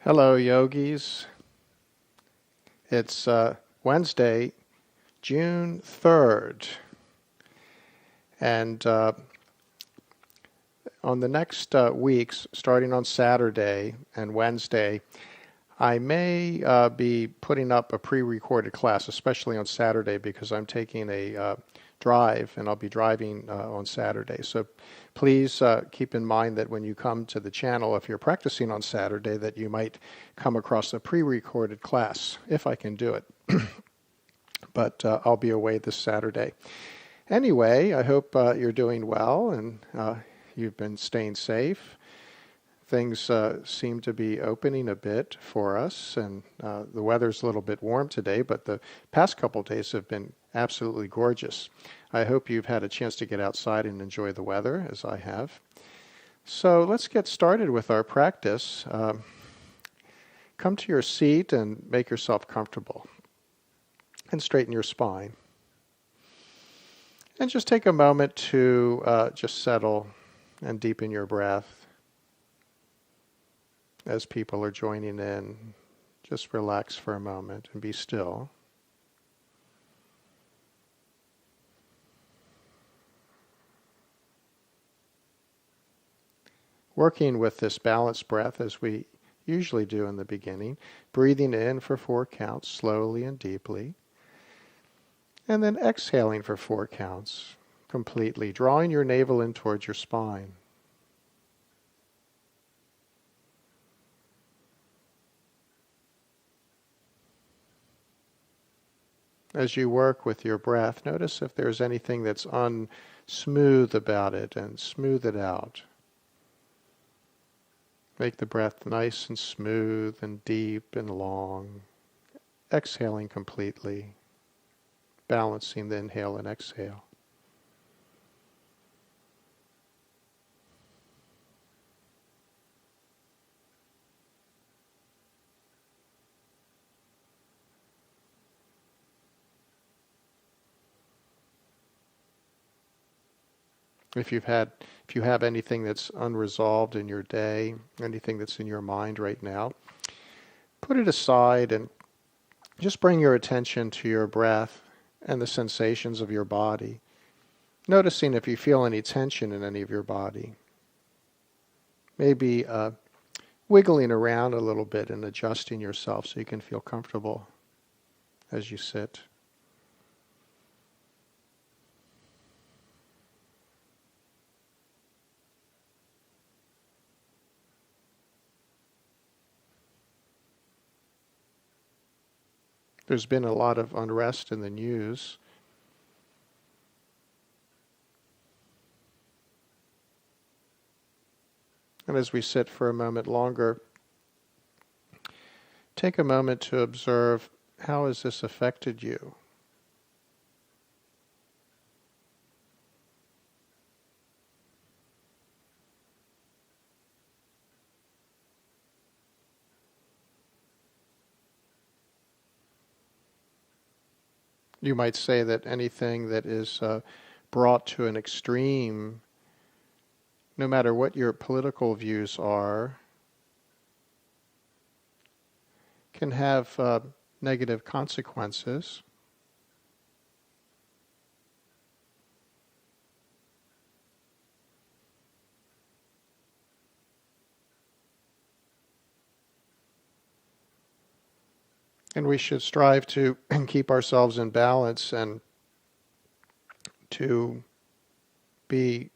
Hello, yogis. It's Wednesday, June 3rd, and on the next weeks, starting on Saturday and Wednesday, I may be putting up a pre-recorded class, especially on Saturday because I'm taking a drive and I'll be driving on Saturday. So please keep in mind that when you come to the channel, if you're practicing on Saturday, that you might come across a pre-recorded class, if I can do it. But I'll be away this Saturday. Anyway, I hope you're doing well and you've been staying safe. Things seem to be opening a bit for us, and the weather's a little bit warm today, but the past couple days have been absolutely gorgeous. I hope you've had a chance to get outside and enjoy the weather, as I have. So let's get started with our practice. Come to your seat and make yourself comfortable, and straighten your spine. And just take a moment to just settle and deepen your breath. As people are joining in, just relax for a moment and be still. Working with this balanced breath as we usually do in the beginning, breathing in for 4 counts slowly and deeply, and then exhaling for 4 counts completely, drawing your navel in towards your spine. As you work with your breath, notice if there's anything that's unsmooth about it and smooth it out. Make the breath nice and smooth and deep and long, exhaling completely, balancing the inhale and exhale. If you have anything that's unresolved in your day, anything that's in your mind right now, put it aside and just bring your attention to your breath and the sensations of your body, noticing if you feel any tension in any of your body. Maybe wiggling around a little bit and adjusting yourself so you can feel comfortable as you sit. There's been a lot of unrest in the news. And as we sit for a moment longer, take a moment to observe, how has this affected you? You might say that anything that is brought to an extreme, no matter what your political views are, can have negative consequences. And we should strive to keep ourselves in balance and to be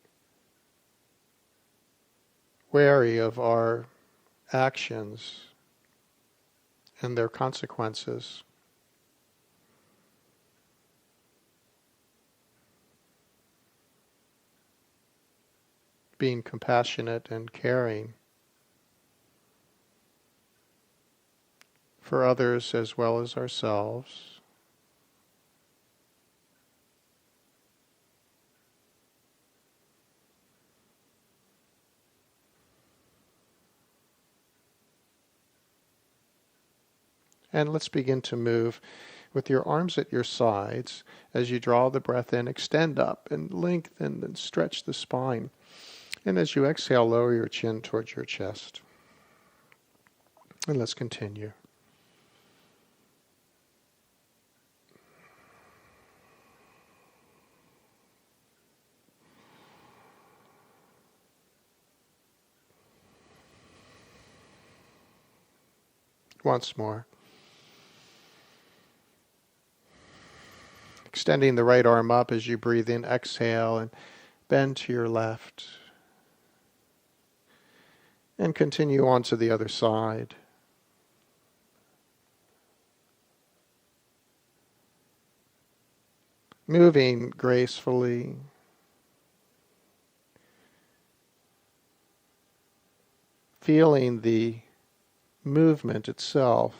wary of our actions and their consequences. Being compassionate and caring for others as well as ourselves. And let's begin to move with your arms at your sides. As you draw the breath in, extend up and lengthen and stretch the spine. And as you exhale, lower your chin towards your chest. And let's continue. Once more. Extending the right arm up as you breathe in, exhale, and bend to your left. And continue on to the other side. Moving gracefully. Feeling the movement itself.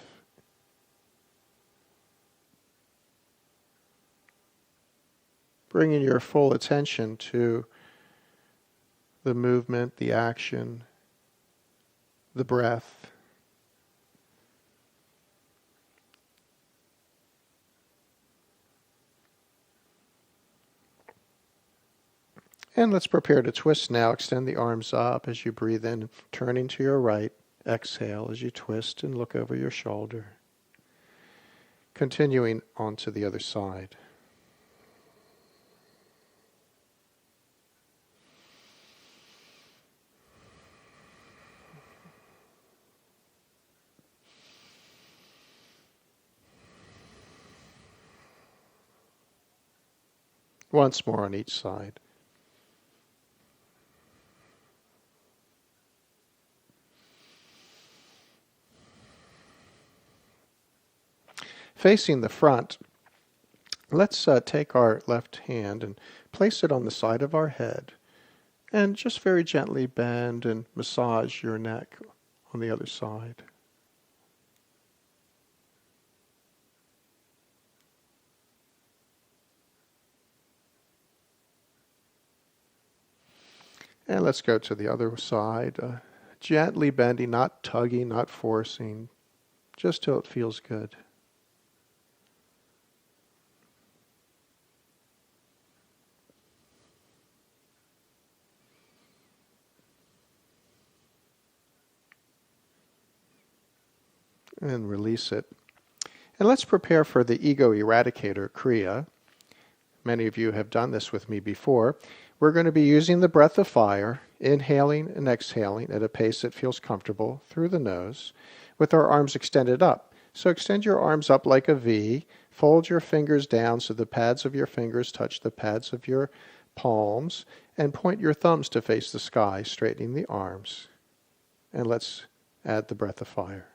Bringing your full attention to the movement, the action, the breath. And let's prepare to twist now. Extend the arms up as you breathe in, turning to your right. Exhale as you twist and look over your shoulder. Continuing on to the other side. Once more on each side. Facing the front, let's take our left hand and place it on the side of our head and just very gently bend and massage your neck on the other side. And let's go to the other side, gently bending, not tugging, not forcing, just till it feels good. And release it. And let's prepare for the Ego Eradicator Kriya. Many of you have done this with me before. We're going to be using the breath of fire, inhaling and exhaling at a pace that feels comfortable through the nose, with our arms extended up. So extend your arms up like a V, fold your fingers down so the pads of your fingers touch the pads of your palms, and point your thumbs to face the sky, straightening the arms. And let's add the breath of fire.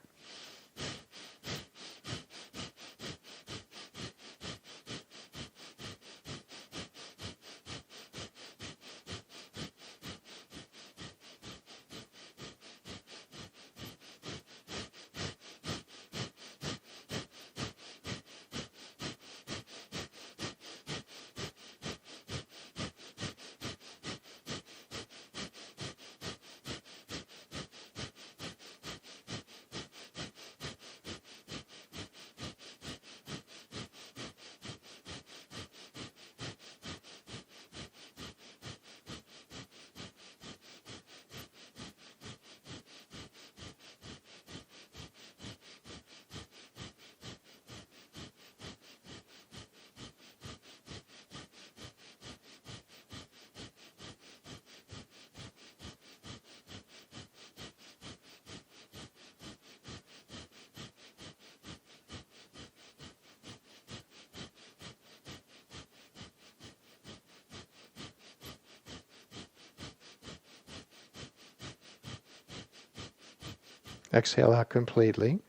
Exhale out completely.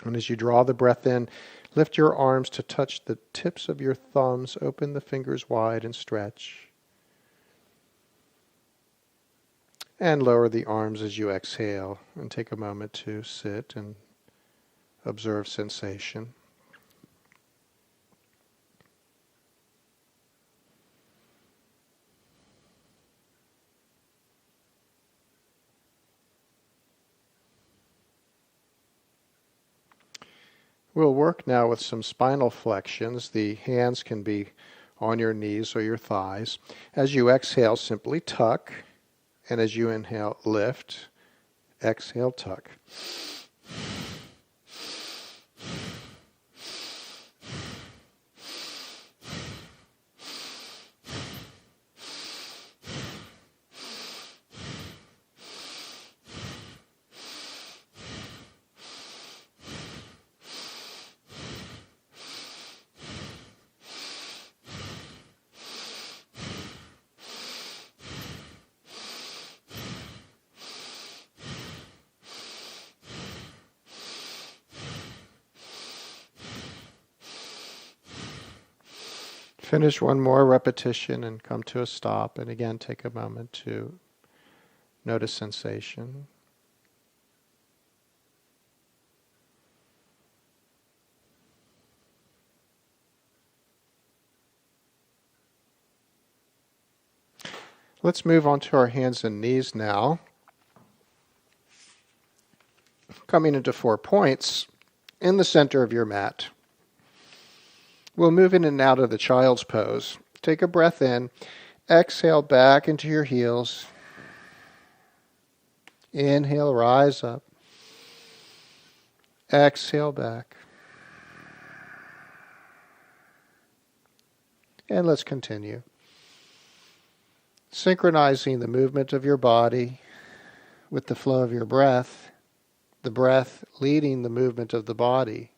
And as you draw the breath in, lift your arms to touch the tips of your thumbs. Open the fingers wide and stretch. And lower the arms as you exhale. And take a moment to sit and observe sensation. We'll work now with some spinal flexions. The hands can be on your knees or your thighs. As you exhale, simply tuck, and as you inhale, lift. Exhale, tuck. Finish one more repetition and come to a stop. And again, take a moment to notice sensation. Let's move on to our hands and knees now. Coming into 4 points in the center of your mat. We'll move in and out of the child's pose. Take a breath in. Exhale back into your heels. Inhale, rise up. Exhale back. And let's continue. Synchronizing the movement of your body with the flow of your breath, the breath leading the movement of the body.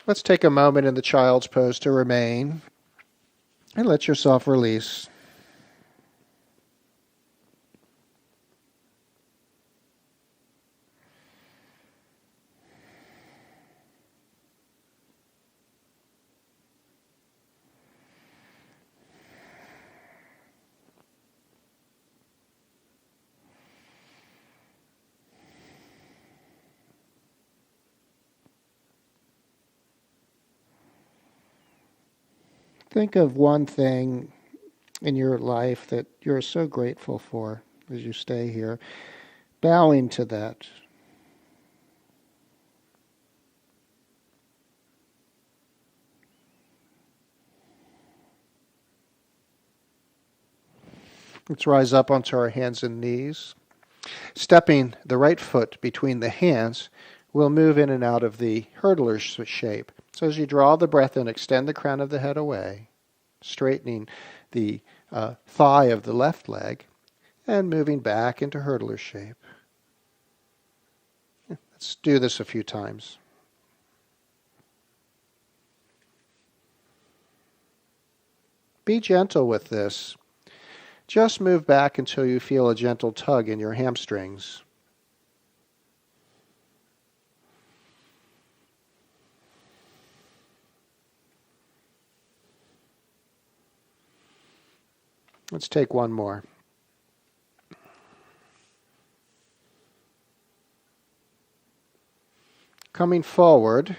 Let's take a moment in the child's pose to remain and let yourself release. Think of one thing in your life that you're so grateful for as you stay here, bowing to that. Let's rise up onto our hands and knees. Stepping the right foot between the hands, we'll move in and out of the hurdler shape. So as you draw the breath in, extend the crown of the head away, straightening the thigh of the left leg, and moving back into hurdler shape. Let's do this a few times. Be gentle with this. Just move back until you feel a gentle tug in your hamstrings. Let's take one more. Coming forward,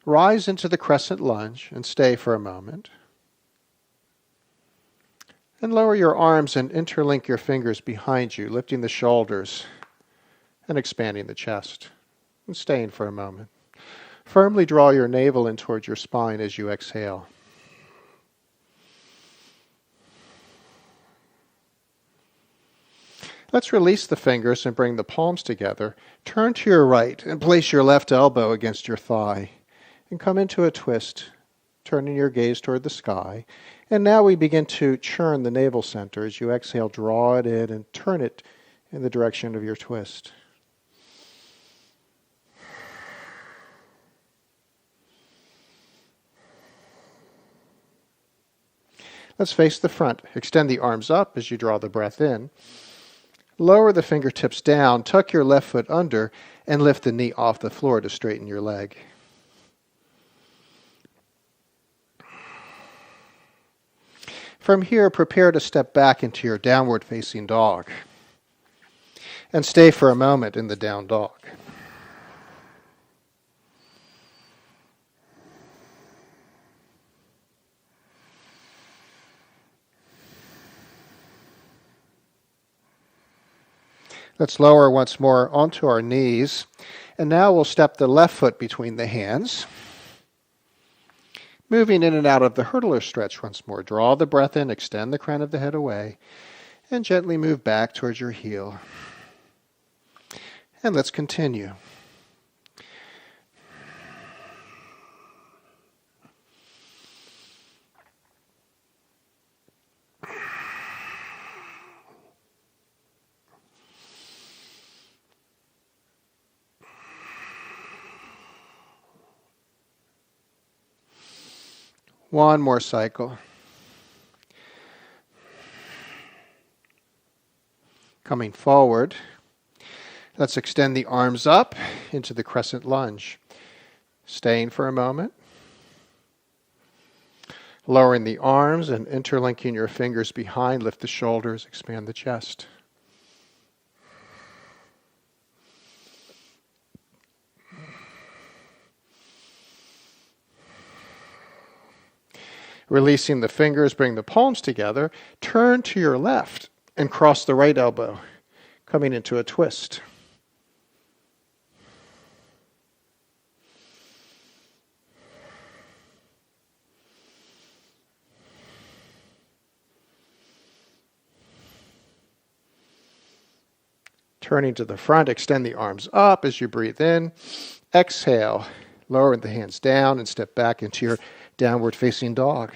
rise into the crescent lunge and stay for a moment. And lower your arms and interlink your fingers behind you, lifting the shoulders and expanding the chest. And staying for a moment. Firmly draw your navel in towards your spine as you exhale. Let's release the fingers and bring the palms together. Turn to your right and place your left elbow against your thigh. And come into a twist, turning your gaze toward the sky. And now we begin to churn the navel center. As you exhale, draw it in and turn it in the direction of your twist. Let's face the front. Extend the arms up as you draw the breath in. Lower the fingertips down, tuck your left foot under, and lift the knee off the floor to straighten your leg. From here, prepare to step back into your downward facing dog. And stay for a moment in the down dog. Let's lower once more onto our knees And now we'll step the left foot between the hands, moving in and out of the hurdler stretch once more. Draw the breath in, extend the crown of the head away, and gently move back towards your heel. And let's continue. One more cycle. Coming forward, let's extend the arms up into the crescent lunge. Staying for a moment. Lowering the arms and interlinking your fingers behind, lift the shoulders, expand the chest. Releasing the fingers, bring the palms together. Turn to your left and cross the right elbow, coming into a twist. Turning to the front, extend the arms up as you breathe in. Exhale, lowering the hands down and step back into your downward facing dog.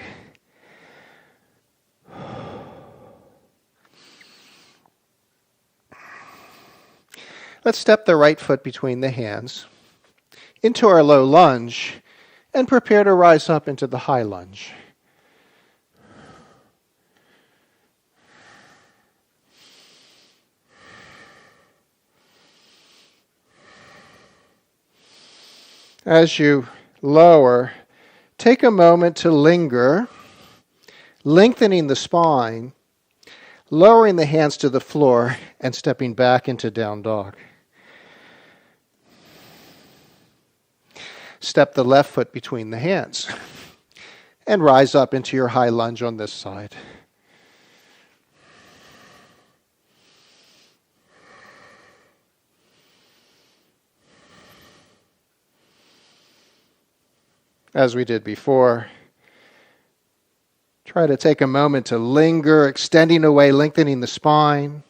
Let's step the right foot between the hands into our low lunge and prepare to rise up into the high lunge. As you lower, take a moment to linger, lengthening the spine, lowering the hands to the floor, and stepping back into down dog. Step the left foot between the hands and rise up into your high lunge on this side. As we did before, try to take a moment to linger, extending away, lengthening the spine,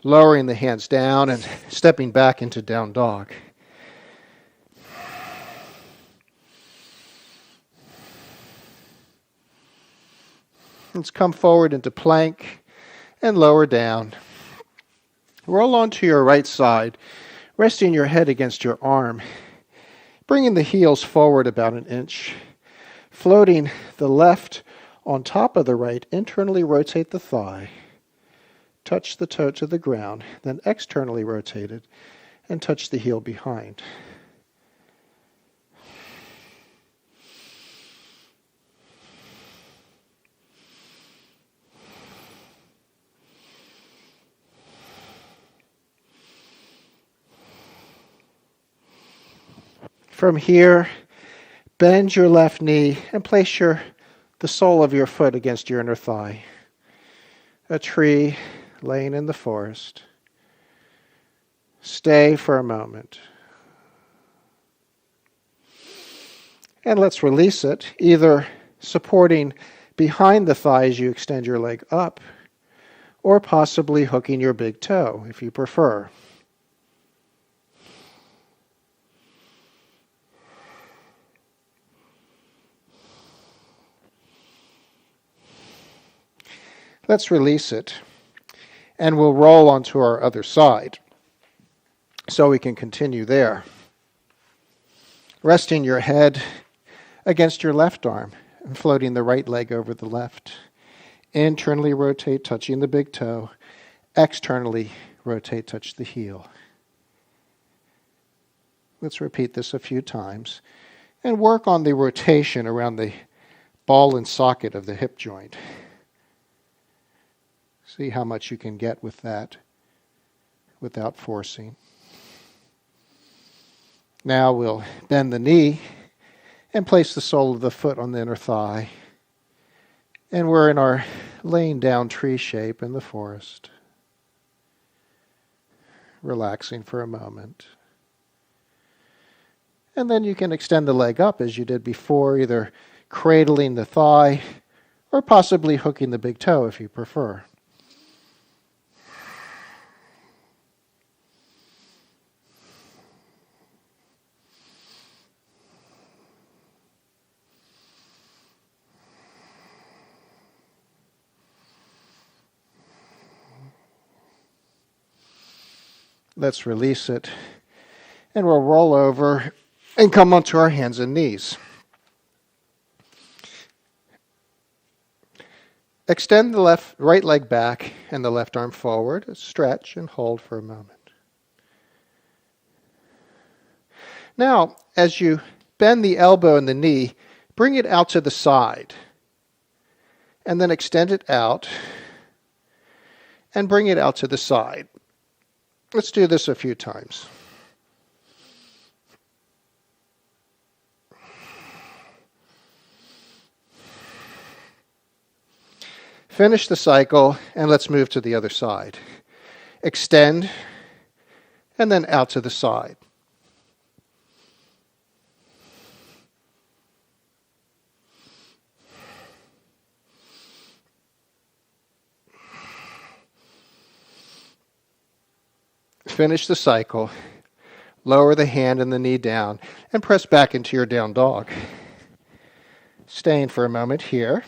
lowering the hands down and stepping back into down dog. Let's come forward into plank and lower down. Roll onto your right side, resting your head against your arm, bringing the heels forward about an inch. Floating the left on top of the right, internally rotate the thigh. Touch the toe to the ground, then externally rotate it and touch the heel behind. From here, bend your left knee and place the sole of your foot against your inner thigh. A tree laying in the forest. Stay for a moment. And let's release it, either supporting behind the thigh as you extend your leg up, or possibly hooking your big toe if you prefer. Let's release it, and we'll roll onto our other side so we can continue there. Resting your head against your left arm and floating the right leg over the left. Internally rotate, touching the big toe. Externally rotate, touch the heel. Let's repeat this a few times and work on the rotation around the ball and socket of the hip joint. See how much you can get with that without forcing. Now we'll bend the knee and place the sole of the foot on the inner thigh. And we're in our laying down tree shape in the forest. Relaxing for a moment. And then you can extend the leg up as you did before, either cradling the thigh or possibly hooking the big toe if you prefer. Let's release it, and we'll roll over and come onto our hands and knees. Extend the right leg back and the left arm forward. Stretch and hold for a moment. Now, as you bend the elbow and the knee, bring it out to the side, and then extend it out and bring it out to the side. Let's do this a few times. Finish the cycle, and let's move to the other side. Extend, and then out to the side. Finish the cycle. Lower the hand and the knee down, and press back into your down dog. Staying for a moment here.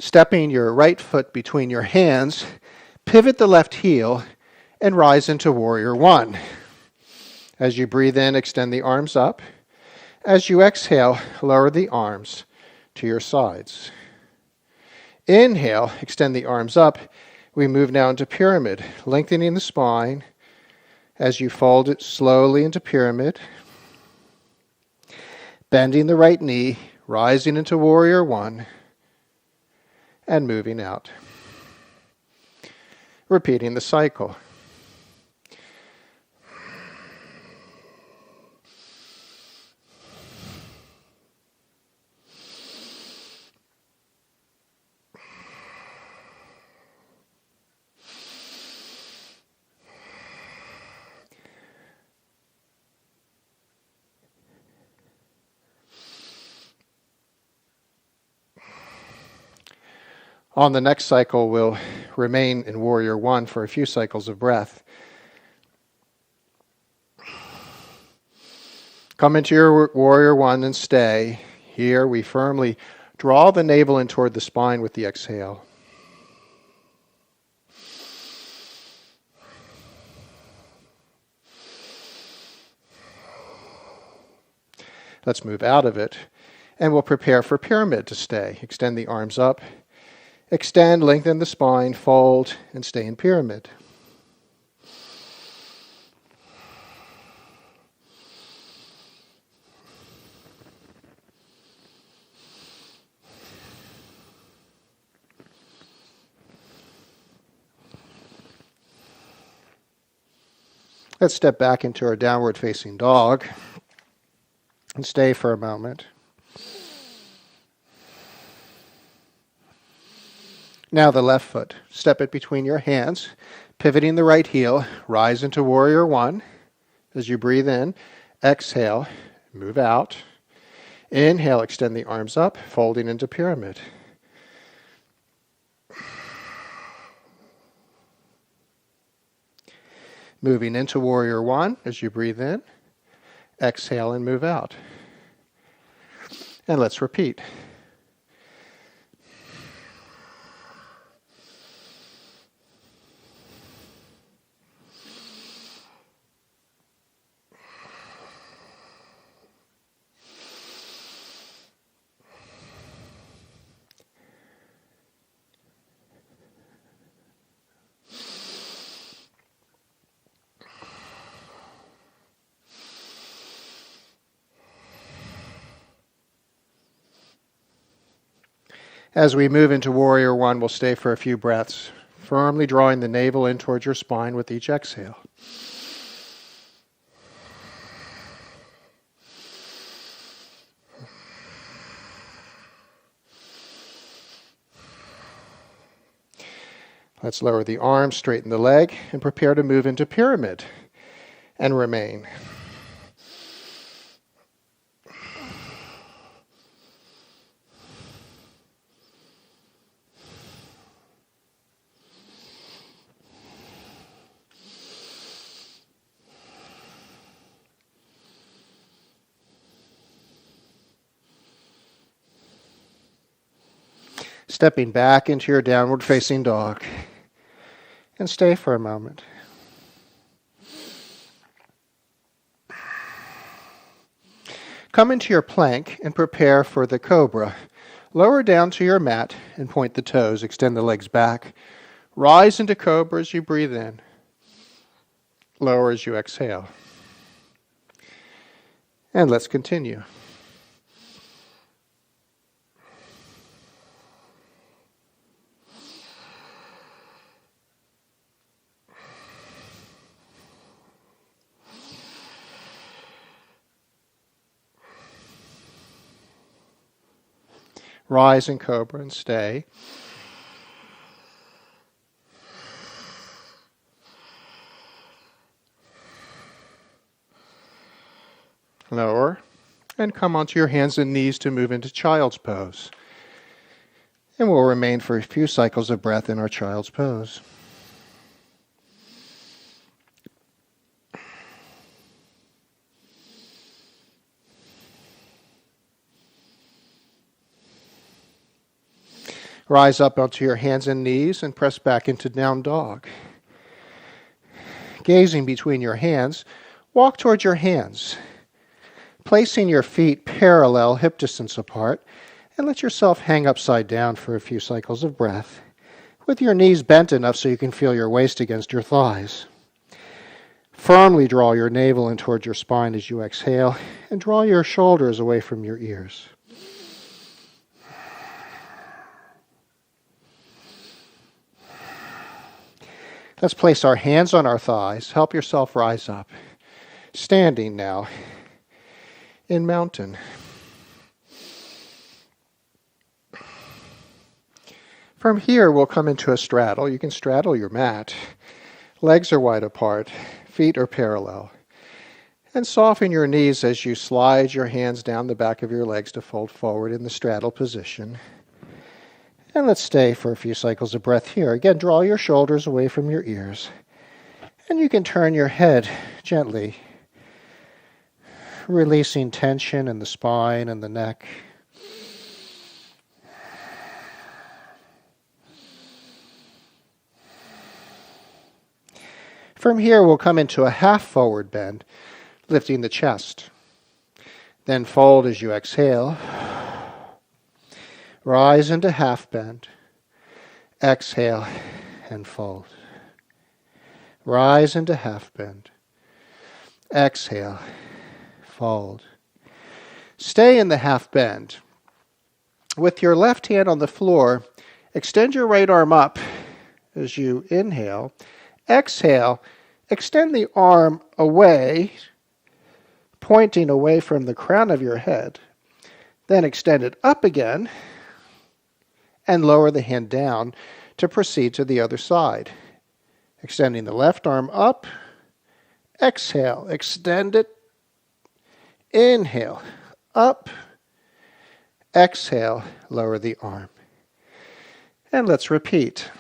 Stepping your right foot between your hands, pivot the left heel, and rise into Warrior One. As you breathe in, extend the arms up. As you exhale, lower the arms to your sides. Inhale, extend the arms up. We move now into pyramid, lengthening the spine as you fold it slowly into pyramid. Bending the right knee, rising into Warrior One, and moving out. Repeating the cycle. On the next cycle, we'll remain in Warrior One for a few cycles of breath. Come into your Warrior One and stay. Here we firmly draw the navel in toward the spine with the exhale. Let's move out of it, and we'll prepare for pyramid to stay. Extend the arms up. Extend, lengthen the spine, fold, and stay in pyramid. Let's step back into our downward facing dog and stay for a moment. Now the left foot. Step it between your hands, pivoting the right heel, rise into Warrior One. As you breathe in, exhale, move out. Inhale, extend the arms up, folding into pyramid. Moving into Warrior One as you breathe in, exhale and move out. And let's repeat. As we move into Warrior One, we'll stay for a few breaths, firmly drawing the navel in towards your spine with each exhale. Let's lower the arms, straighten the leg, and prepare to move into pyramid and remain. Stepping back into your downward facing dog. And stay for a moment. Come into your plank and prepare for the cobra. Lower down to your mat and point the toes. Extend the legs back. Rise into cobra as you breathe in. Lower as you exhale. And let's continue. Rise in cobra and stay. Lower and come onto your hands and knees to move into child's pose. And we'll remain for a few cycles of breath in our child's pose. Rise up onto your hands and knees and press back into down dog. Gazing between your hands, walk towards your hands, placing your feet parallel, hip distance apart, and let yourself hang upside down for a few cycles of breath, with your knees bent enough so you can feel your waist against your thighs. Firmly draw your navel in towards your spine as you exhale, and draw your shoulders away from your ears. Let's place our hands on our thighs. Help yourself rise up. Standing now in mountain. From here, we'll come into a straddle. You can straddle your mat. Legs are wide apart. Feet are parallel. And soften your knees as you slide your hands down the back of your legs to fold forward in the straddle position. And let's stay for a few cycles of breath here. Again, draw your shoulders away from your ears. And you can turn your head gently, releasing tension in the spine and the neck. From here, we'll come into a half forward bend, lifting the chest. Then fold as you exhale. Rise into half bend. Exhale and fold. Rise into half bend. Exhale, fold. Stay in the half bend. With your left hand on the floor, extend your right arm up as you inhale. Exhale, extend the arm away, pointing away from the crown of your head. Then extend it up again and lower the hand down to proceed to the other side. Extending the left arm up. Exhale, extend it. Inhale, up. Exhale, lower the arm. And let's repeat.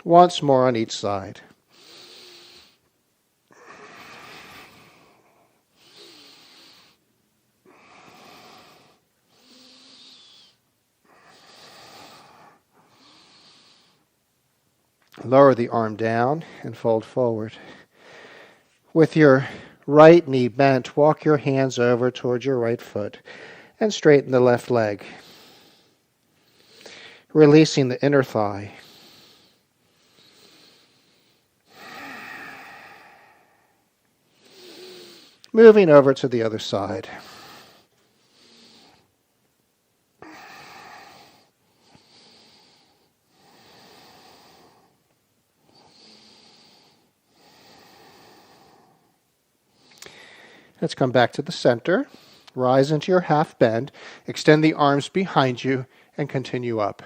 Once more on each side. Lower the arm down and fold forward. With your right knee bent, walk your hands over towards your right foot and straighten the left leg, releasing the inner thigh. Moving over to the other side. Let's come back to the center. Rise into your half bend. Extend the arms behind you and continue up.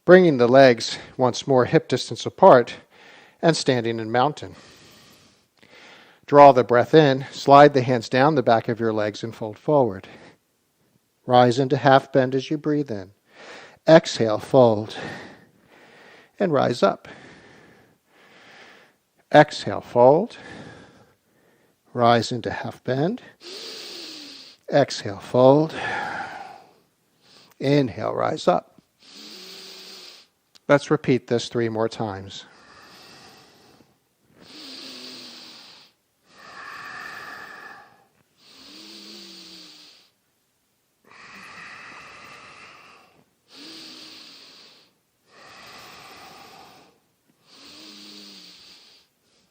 Bringing the legs once more hip distance apart and standing in mountain. Draw the breath in. Slide the hands down the back of your legs and fold forward. Rise into half bend as you breathe in. Exhale, fold, and rise up. Exhale, fold. Rise into half bend. Exhale, fold. Inhale, rise up. Let's repeat this 3 more times.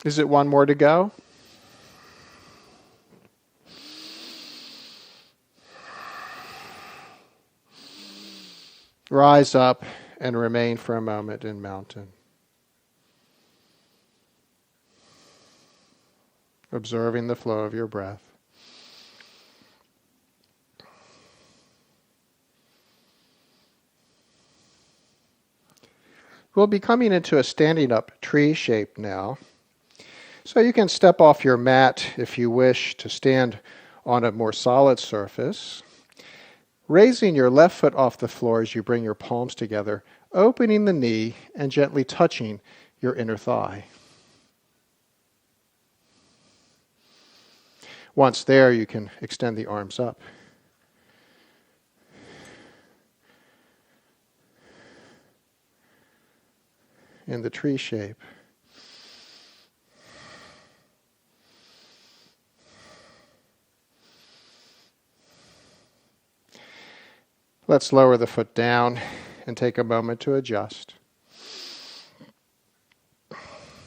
Is it 1 more to go? Rise up and remain for a moment in mountain. Observing the flow of your breath. We'll be coming into a standing up tree shape now. So you can step off your mat if you wish to stand on a more solid surface. Raising your left foot off the floor as you bring your palms together, opening the knee and gently touching your inner thigh. Once there, you can extend the arms up. In the tree shape. Let's lower the foot down and take a moment to adjust.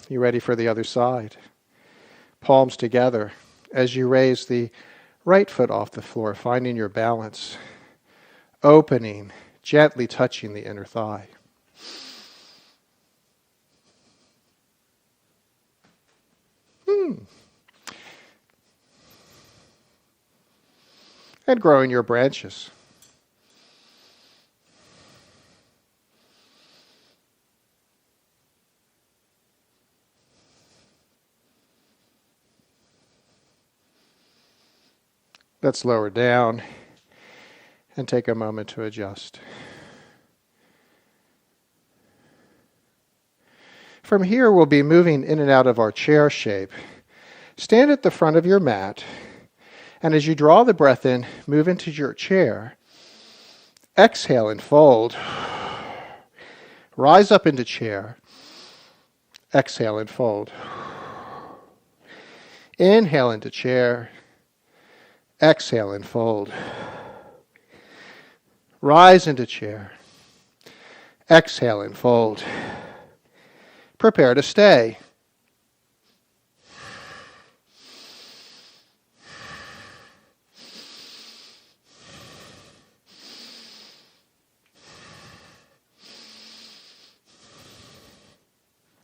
You ready for the other side? Palms together as you raise the right foot off the floor, finding your balance, opening, gently touching the inner thigh. And growing your branches. Let's lower down and take a moment to adjust. From here, we'll be moving in and out of our chair shape. Stand at the front of your mat, and as you draw the breath in, move into your chair. Exhale and fold. Rise up into chair. Exhale and fold. Inhale into chair. Exhale and fold. Rise into chair. Exhale and fold. Prepare to stay.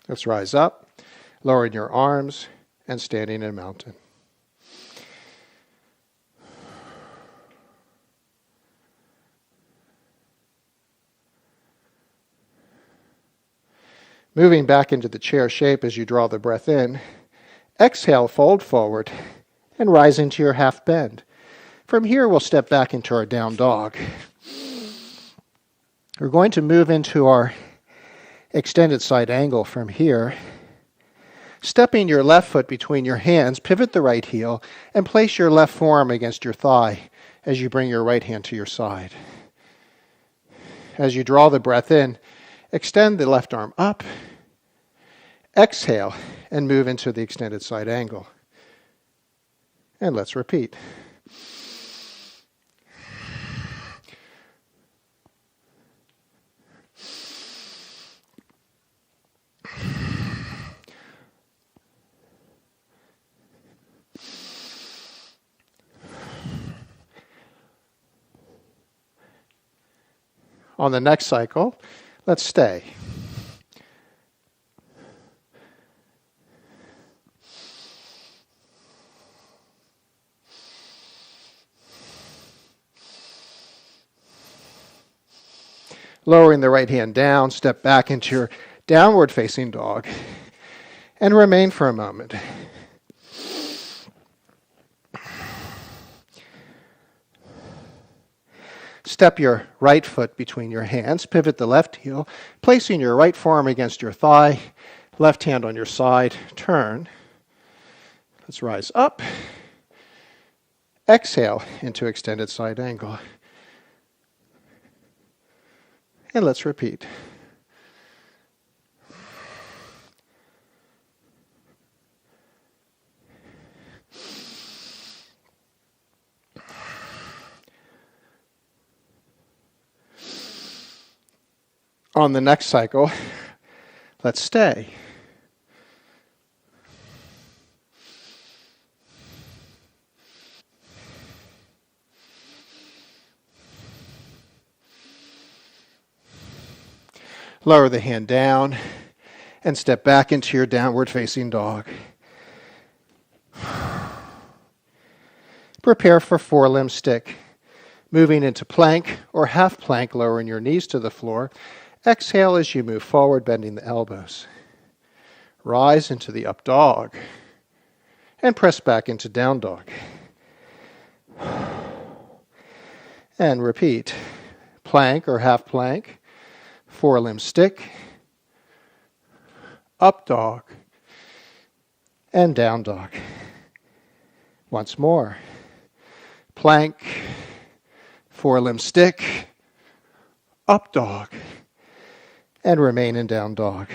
Let's rise up, lowering your arms and standing in mountain. Moving back into the chair shape as you draw the breath in, exhale, fold forward, and rise into your half bend. From here, we'll step back into our down dog. We're going to move into our extended side angle from here. Stepping your left foot between your hands, pivot the right heel, and place your left forearm against your thigh as you bring your right hand to your side. As you draw the breath in, extend the left arm up, exhale, and move into the extended side angle. And let's repeat. On the next cycle, let's stay. Lowering the right hand down, step back into your downward facing dog and remain for a moment. Step your right foot between your hands, pivot the left heel, placing your right forearm against your thigh, left hand on your side, turn. Let's rise up. Exhale into extended side angle. And let's repeat. On the next cycle, let's stay. Lower the hand down and step back into your downward facing dog. Prepare for forelimb stick. Moving into plank or half plank, lowering your knees to the floor. Exhale as you move forward, bending the elbows. Rise into the up dog and press back into down dog. And repeat. Plank or half plank, forelimb stick, up dog, and down dog. Once more. Plank, forelimb stick, up dog, and remain in down dog.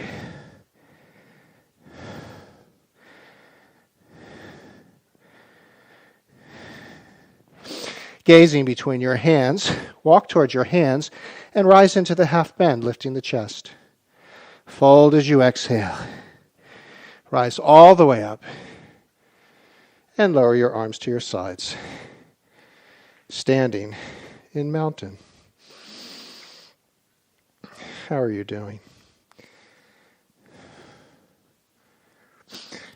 Gazing between your hands, walk towards your hands and rise into the half bend, lifting the chest. Fold as you exhale. Rise all the way up and lower your arms to your sides. Standing in mountain. How are you doing?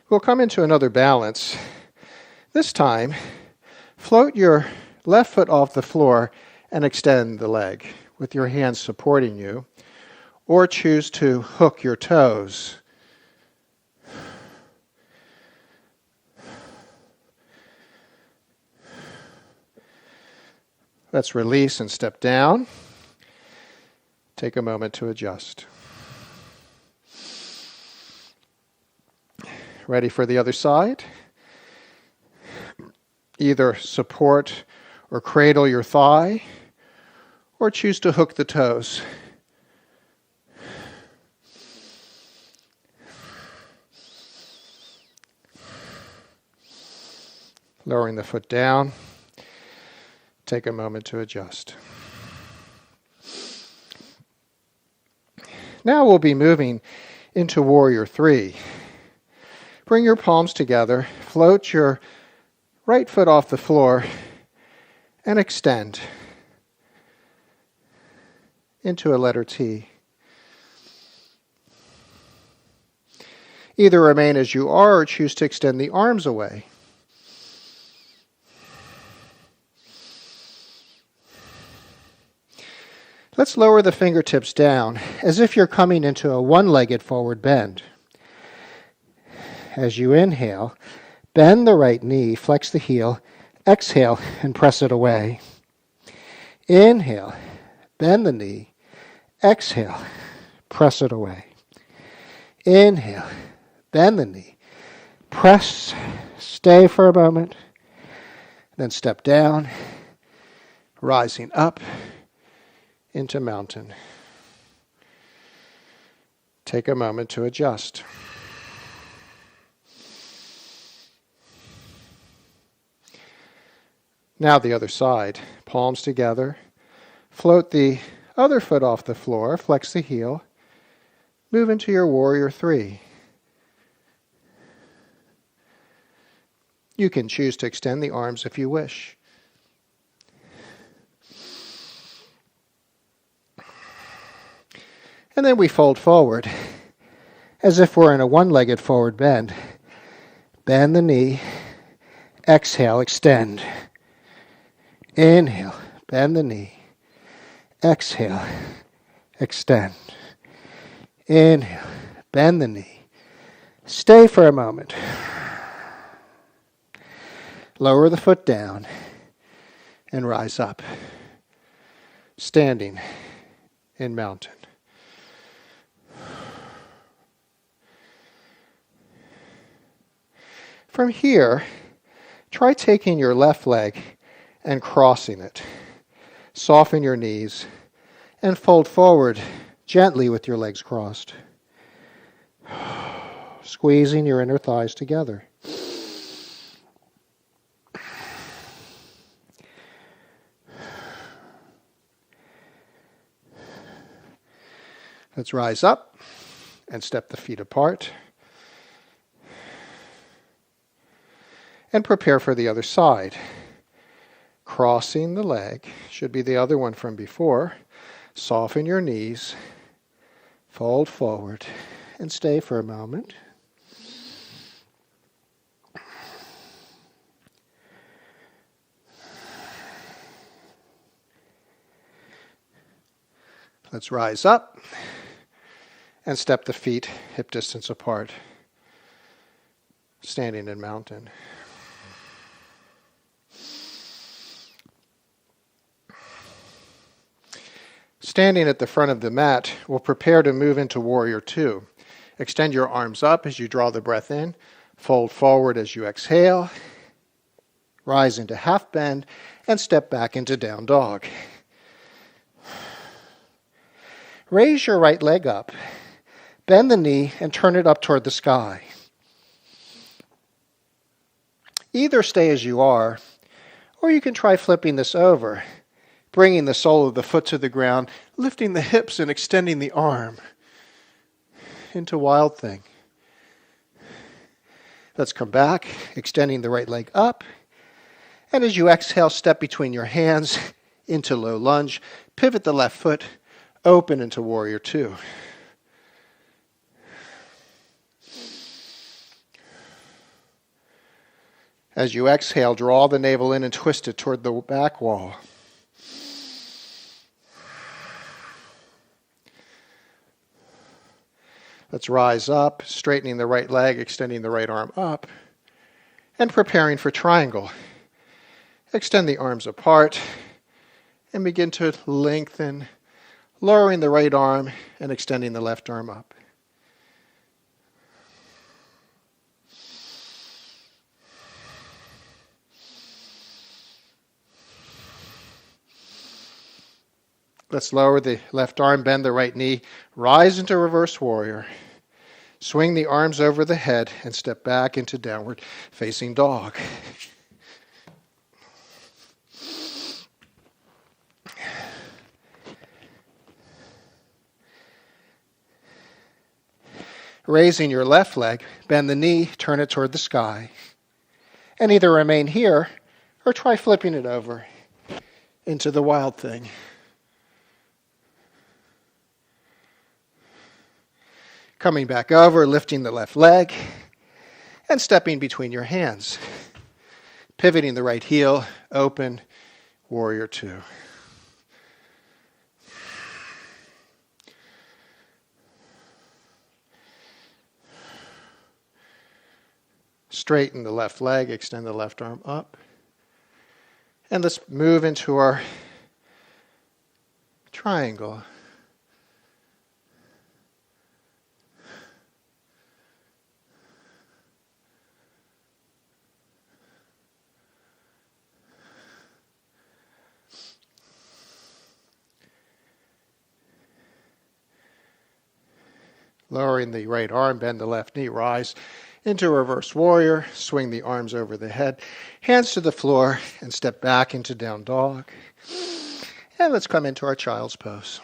We'll come into another balance. This time, float your left foot off the floor and extend the leg with your hands supporting you, or choose to hook your toes. Let's release and step down. Take a moment to adjust. Ready for the other side? Either support or cradle your thigh, or choose to hook the toes. Lowering the foot down. Take a moment to adjust. Now we'll be moving into Warrior 3. Bring your palms together, float your right foot off the floor, and extend into a letter T. Either remain as you are or choose to extend the arms away. Let's lower the fingertips down as if you're coming into a one-legged forward bend. As you inhale, bend the right knee, flex the heel, exhale, and press it away. Inhale, bend the knee, exhale, press it away. Inhale, bend the knee, press, stay for a moment, then step down, rising up into mountain. Take a moment to adjust. Now the other side. Palms together. Float the other foot off the floor. Flex the heel. Move into your Warrior 3. You can choose to extend the arms if you wish. And then we fold forward as if we're in a one-legged forward bend. Bend the knee. Exhale, extend. Inhale, bend the knee. Exhale, Extend. Inhale. Bend the knee. Stay for a moment. Lower the foot down and rise up. Standing in mountain. From here, try taking your left leg and crossing it. Soften your knees and fold forward gently with your legs crossed. Squeezing your inner thighs together. Let's rise up and step the feet apart. And prepare for the other side. Crossing the leg, should be the other one from before. Soften your knees, fold forward, and stay for a moment. Let's rise up and step the feet hip distance apart. Standing in mountain. Standing at the front of the mat, we'll prepare to move into Warrior Two. Extend your arms up as you draw the breath in. Fold forward as you exhale. Rise into half bend and step back into down dog. Raise your right leg up. Bend the knee and turn it up toward the sky. Either stay as you are, or you can try flipping this over, bringing the sole of the foot to the ground, lifting the hips and extending the arm into Wild Thing. Let's come back, extending the right leg up. And as you exhale, step between your hands into low lunge. Pivot the left foot, open into Warrior Two. As you exhale, draw the navel in and twist it toward the back wall. Let's rise up, straightening the right leg, extending the right arm up, and preparing for triangle. Extend the arms apart and begin to lengthen, lowering the right arm and extending the left arm up. Let's lower the left arm, bend the right knee, rise into reverse warrior. Swing the arms over the head and step back into downward facing dog. Raising your left leg, bend the knee, turn it toward the sky. And either remain here or try flipping it over into the Wild Thing. Coming back over, lifting the left leg, and stepping between your hands. Pivoting the right heel, open, Warrior Two. Straighten the left leg, extend the left arm up. And let's move into our triangle. Lowering the right arm, bend the left knee, rise into reverse warrior, swing the arms over the head, hands to the floor, and step back into down dog. And let's come into our child's pose.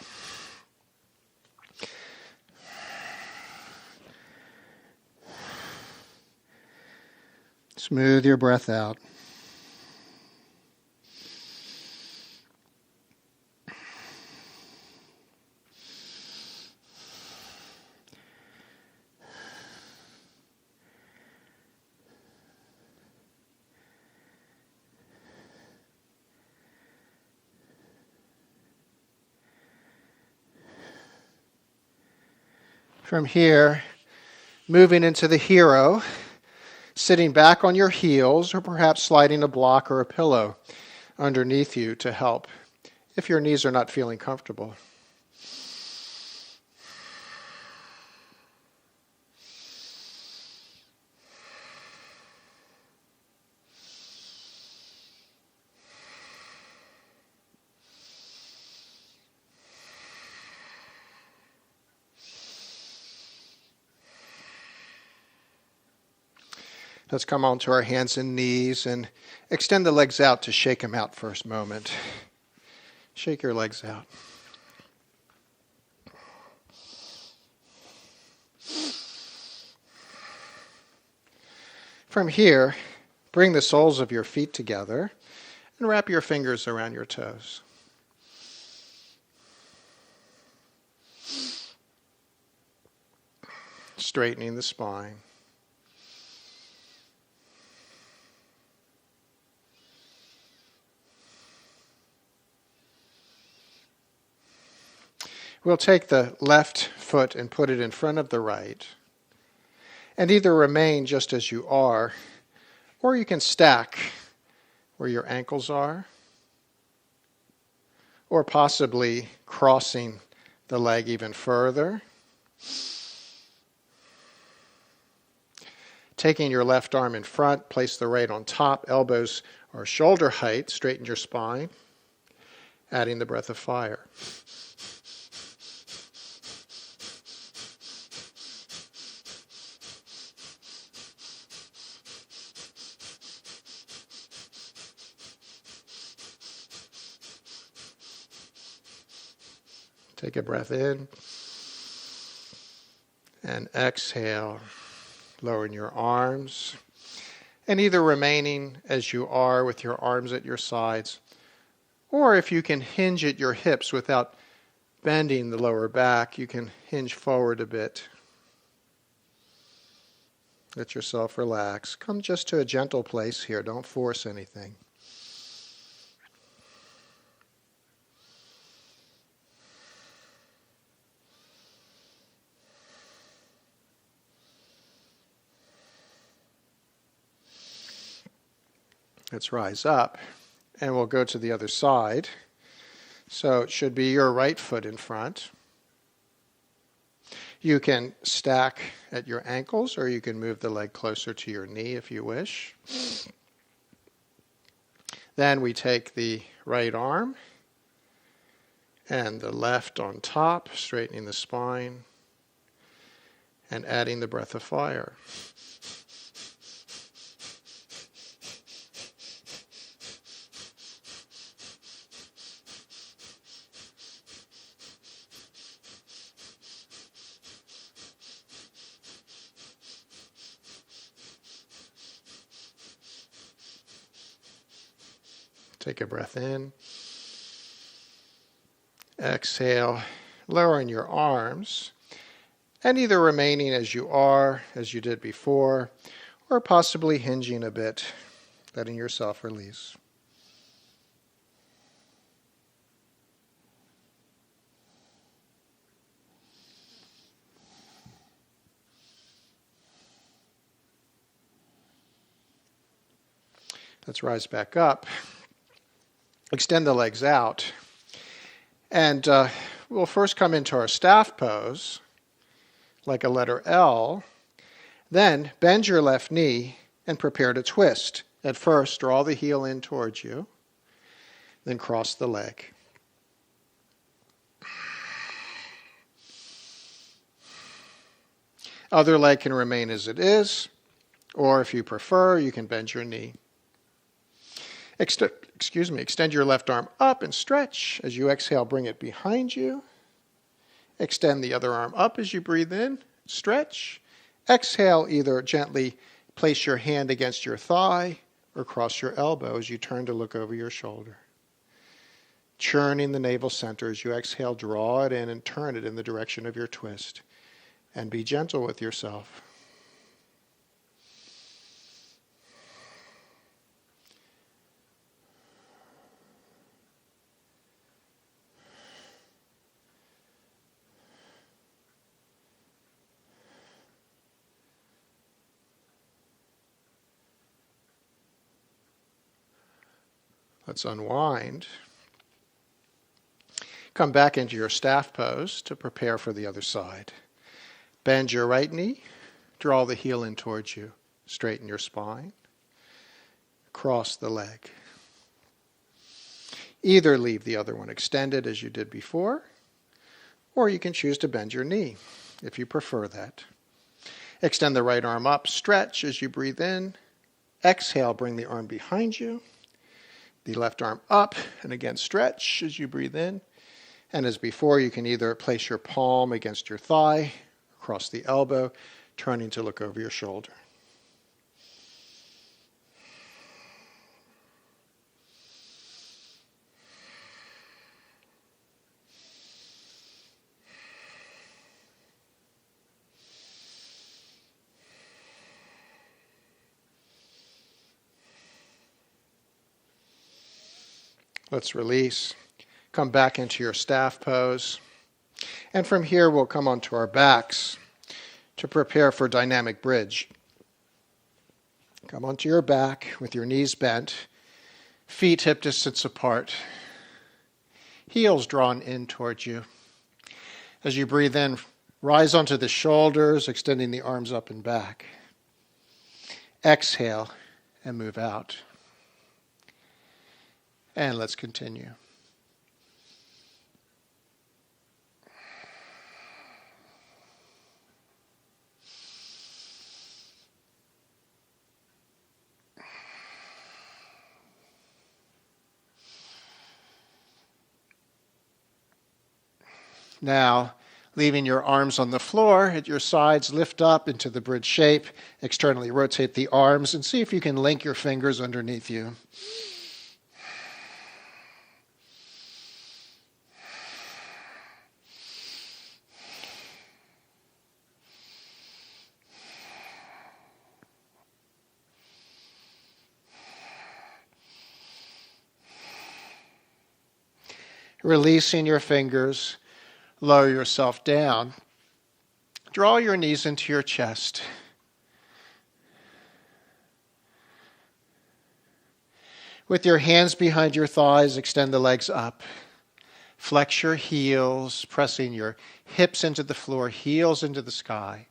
Smooth your breath out. From here, moving into the hero, sitting back on your heels or perhaps sliding a block or a pillow underneath you to help if your knees are not feeling comfortable. Let's come onto our hands and knees and extend the legs out to shake them out for a moment. Shake your legs out. From here, bring the soles of your feet together and wrap your fingers around your toes. Straightening the spine. We'll take the left foot and put it in front of the right, and either remain just as you are, or you can stack where your ankles are, or possibly crossing the leg even further. Taking your left arm in front, place the right on top, elbows or shoulder height, straighten your spine, adding the breath of fire. Take a breath in and exhale, lowering your arms and either remaining as you are with your arms at your sides, or if you can hinge at your hips without bending the lower back, you can hinge forward a bit. Let yourself relax. Come just to a gentle place here. Don't force anything. Let's rise up, and we'll go to the other side. So it should be your right foot in front. You can stack at your ankles, or you can move the leg closer to your knee if you wish. Then we take the right arm and the left on top, straightening the spine and adding the breath of fire. Take a breath in. Exhale, lowering your arms, and either remaining as you are, as you did before, or possibly hinging a bit, letting yourself release. Let's rise back up. Extend the legs out. And we'll first come into our staff pose, like a letter L. Then bend your left knee and prepare to twist. At first, draw the heel in towards you. Then cross the leg. Other leg can remain as it is, or if you prefer, you can bend your knee. Extend your left arm up and stretch. As you exhale, bring it behind you. Extend the other arm up as you breathe in. Stretch. Exhale, either gently place your hand against your thigh or cross your elbow as you turn to look over your shoulder. Churning the navel center as you exhale, draw it in and turn it in the direction of your twist. And be gentle with yourself. Let's unwind. Come back into your staff pose to prepare for the other side. Bend your right knee. Draw the heel in towards you. Straighten your spine. Cross the leg. Either leave the other one extended as you did before, or you can choose to bend your knee if you prefer that. Extend the right arm up. Stretch as you breathe in. Exhale, bring the arm behind you. The left arm up, and again stretch as you breathe in. And as before, you can either place your palm against your thigh, across the elbow, turning to look over your shoulder. Let's release. Come back into your staff pose. And from here, we'll come onto our backs to prepare for dynamic bridge. Come onto your back with your knees bent, feet hip distance apart, heels drawn in towards you. As you breathe in, rise onto the shoulders, extending the arms up and back. Exhale and move out. And let's continue. Now, leaving your arms on the floor at your sides, lift up into the bridge shape, externally rotate the arms, and see if you can link your fingers underneath you. Releasing your fingers, lower yourself down. Draw your knees into your chest. With your hands behind your thighs, extend the legs up. Flex your heels, pressing your hips into the floor, heels into the sky.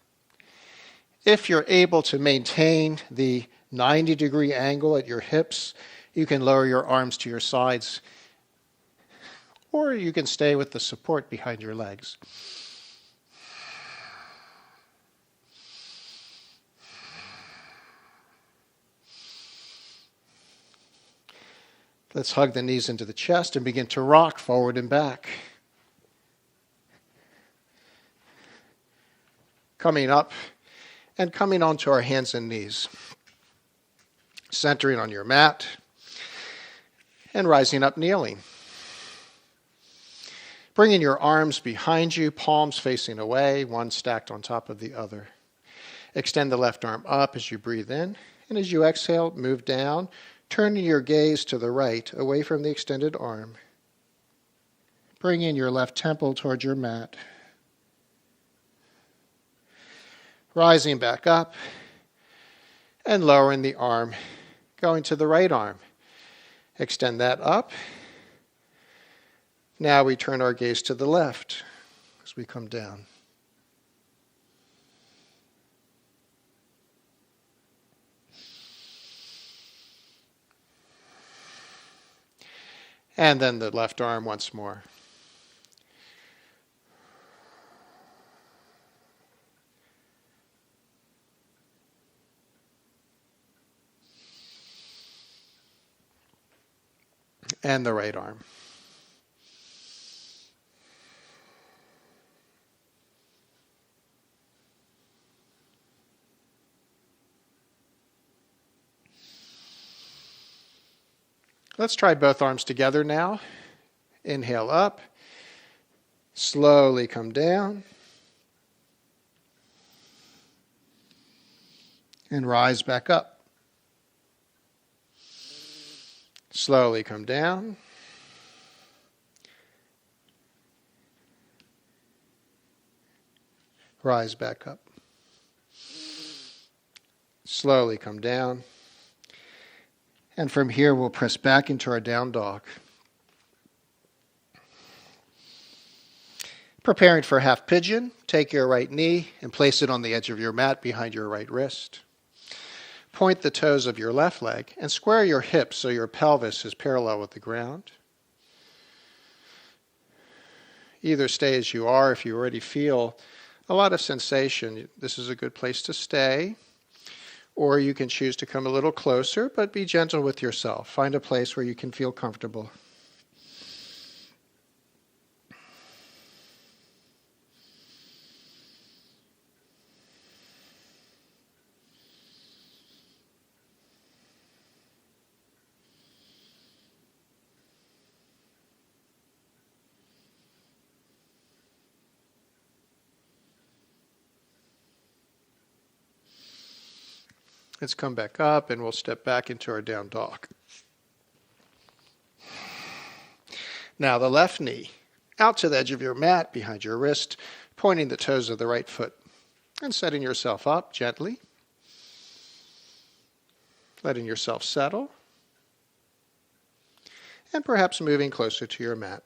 If you're able to maintain the 90-degree angle at your hips, you can lower your arms to your sides, or you can stay with the support behind your legs. Let's hug the knees into the chest and begin to rock forward and back. Coming up and coming onto our hands and knees. Centering on your mat and rising up kneeling. Bringing your arms behind you, palms facing away, one stacked on top of the other. Extend the left arm up as you breathe in, and as you exhale, move down, turning your gaze to the right, away from the extended arm. Bringing your left temple toward your mat. Rising back up, and lowering the arm, going to the right arm. Extend that up. Now we turn our gaze to the left as we come down. And then the left arm once more. And the right arm. Let's try both arms together now. Inhale up. Slowly come down. And rise back up. Slowly come down. Rise back up. Slowly come down. And from here, we'll press back into our down dog. Preparing for half pigeon, take your right knee and place it on the edge of your mat behind your right wrist. Point the toes of your left leg and square your hips so your pelvis is parallel with the ground. Either stay as you are if you already feel a lot of sensation. This is a good place to stay. Or you can choose to come a little closer, but be gentle with yourself. Find a place where you can feel comfortable. Let's come back up and we'll step back into our down dog. Now the left knee out to the edge of your mat behind your wrist, pointing the toes of the right foot and setting yourself up gently. Letting yourself settle and perhaps moving closer to your mat.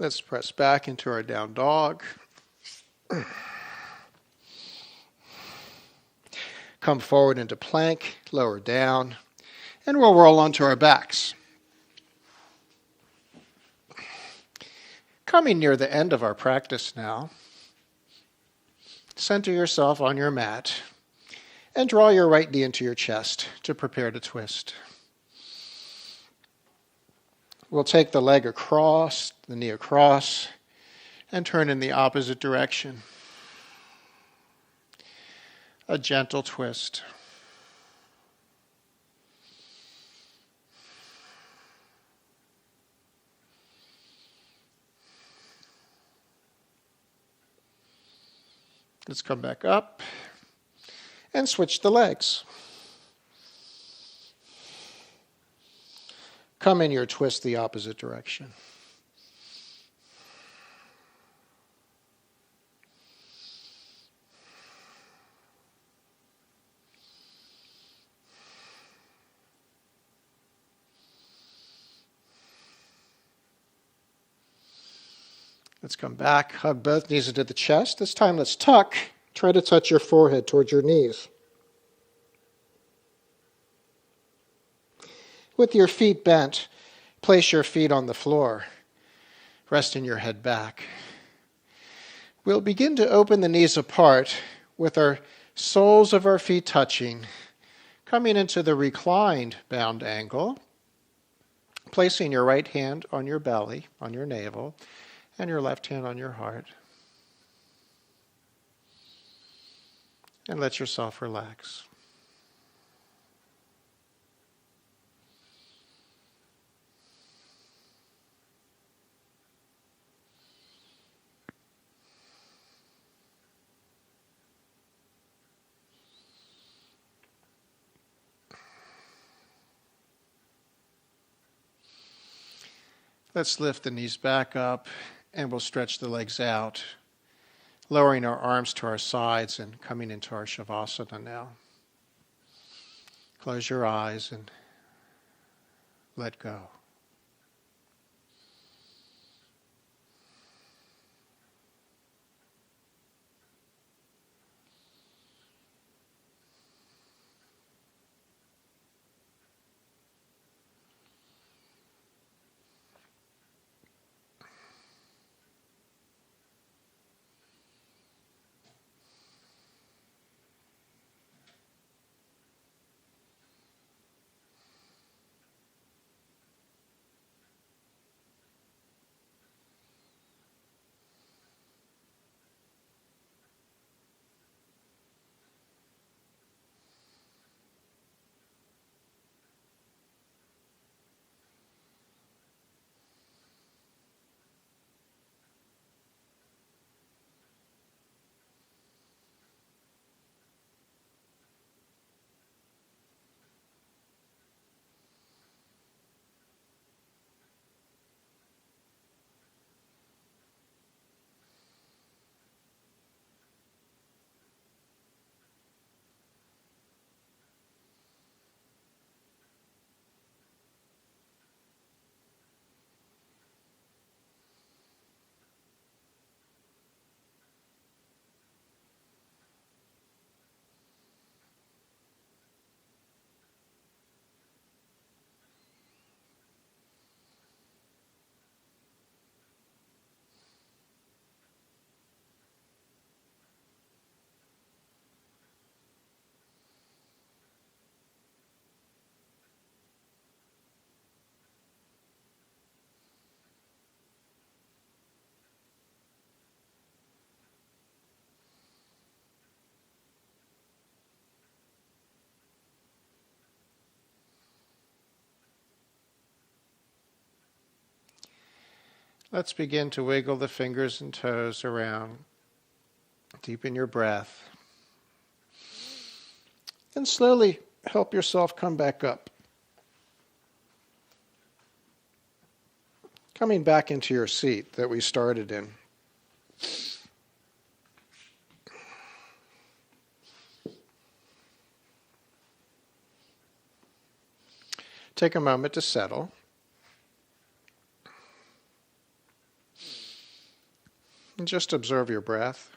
Let's press back into our down dog. Come forward into plank, lower down, and we'll roll onto our backs. Coming near the end of our practice now, center yourself on your mat and draw your right knee into your chest to prepare to twist. We'll take the leg across, the knee across, and turn in the opposite direction. A gentle twist. Let's come back up and switch the legs. Come in your twist the opposite direction. Let's come back, hug both knees into the chest. This time let's tuck. Try to touch your forehead towards your knees. With your feet bent, place your feet on the floor, resting your head back. We'll begin to open the knees apart with our soles of our feet touching, coming into the reclined bound angle, placing your right hand on your belly, on your navel, and your left hand on your heart. And let yourself relax. Let's lift the knees back up and we'll stretch the legs out, lowering our arms to our sides and coming into our Shavasana now. Close your eyes and let go. Let's begin to wiggle the fingers and toes around. Deepen your breath. And slowly help yourself come back up. Coming back into your seat that we started in. Take a moment to settle. And just observe your breath.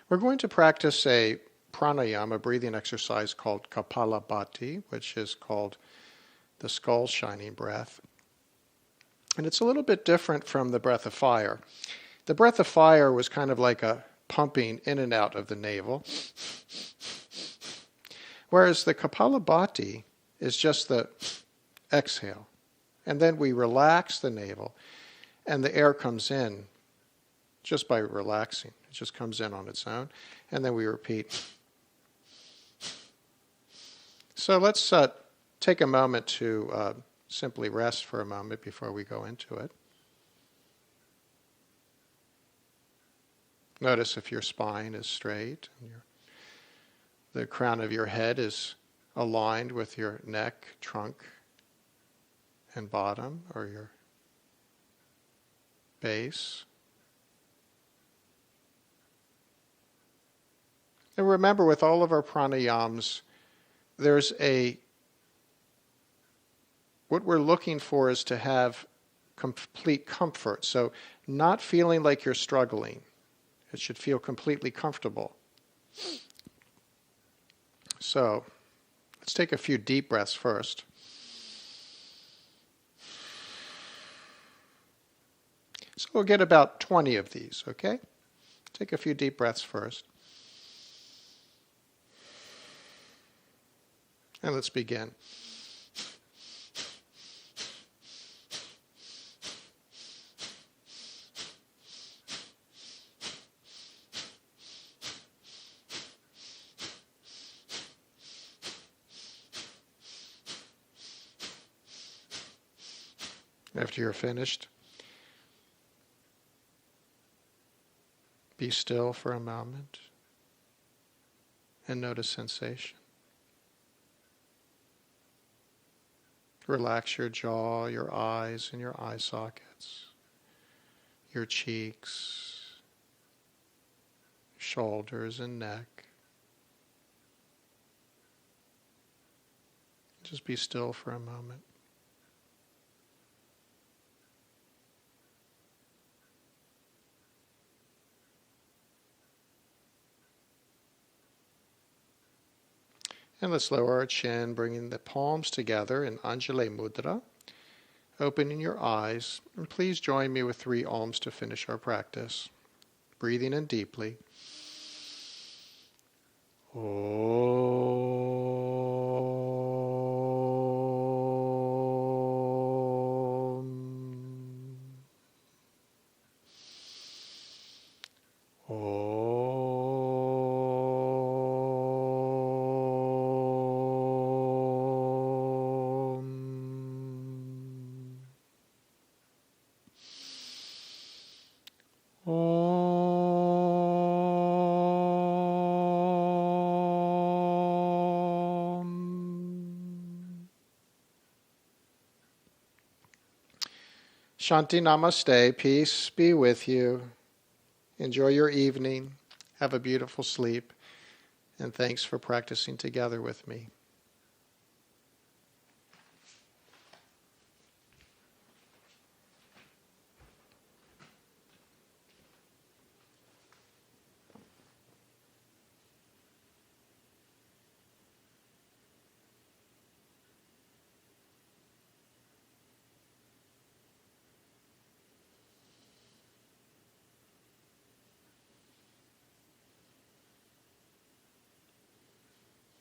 We're going to practice a pranayama, breathing exercise called Kapalabhati, which is called the skull shining breath. And it's a little bit different from the breath of fire. The breath of fire was kind of like a pumping in and out of the navel. Whereas the Kapalabhati is just the exhale. And then we relax the navel, and the air comes in just by relaxing. It just comes in on its own, and then we repeat. So let's take a moment to simply rest for a moment before we go into it. Notice if your spine is straight, and the crown of your head is aligned with your neck, trunk, and bottom, or your base. And remember, with all of our pranayams, what we're looking for is to have complete comfort. So not feeling like you're struggling. It should feel completely comfortable. So let's take a few deep breaths first. So we'll get about 20 of these, okay? Take a few deep breaths first. And let's begin. After you're finished, be still for a moment and notice sensation. Relax your jaw, your eyes, and your eye sockets, your cheeks, shoulders, and neck. Just be still for a moment. And let's lower our chin, bringing the palms together in Anjali Mudra, opening your eyes, and please join me with 3 Oms to finish our practice. Breathing in deeply. Shanti Namaste, peace be with you. Enjoy your evening. Have a beautiful sleep. And thanks for practicing together with me.